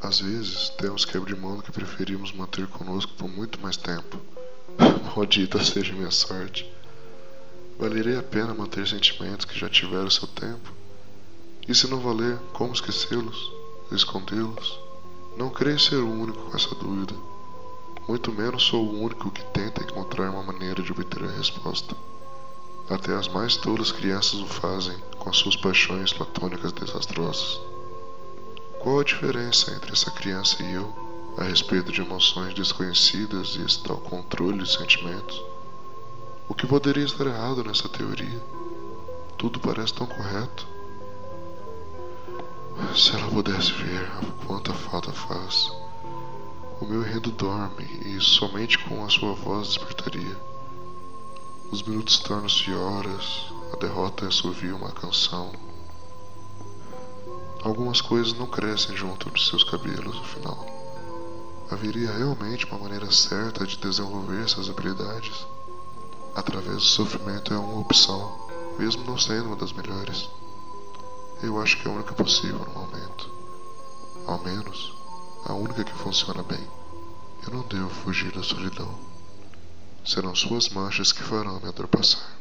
Às vezes, temos que abrir mão do que preferimos manter conosco por muito mais tempo. Maldita seja minha sorte. Valeria a pena manter sentimentos que já tiveram seu tempo? E se não valer, como esquecê-los? Escondê-los? Não creio ser o único com essa dúvida. Muito menos sou o único que tenta encontrar uma maneira de obter a resposta. Até as mais tolas crianças o fazem com as suas paixões platônicas desastrosas. Qual a diferença entre essa criança e eu a respeito de emoções desconhecidas e esse tal controle de sentimentos? O que poderia estar errado nessa teoria? Tudo parece tão correto. Se ela pudesse ver quanta falta faz. O meu enredo dorme e somente com a sua voz despertaria. Os minutos tornam-se horas, a derrota assovia uma canção. Algumas coisas não crescem junto de seus cabelos, afinal. Haveria realmente uma maneira certa de desenvolver essas habilidades? Através do sofrimento é uma opção, mesmo não sendo uma das melhores. Eu acho que é a única possível no momento. Ao menos, a única que funciona bem. Eu não devo fugir da solidão. Serão suas manchas que farão minha dor passar.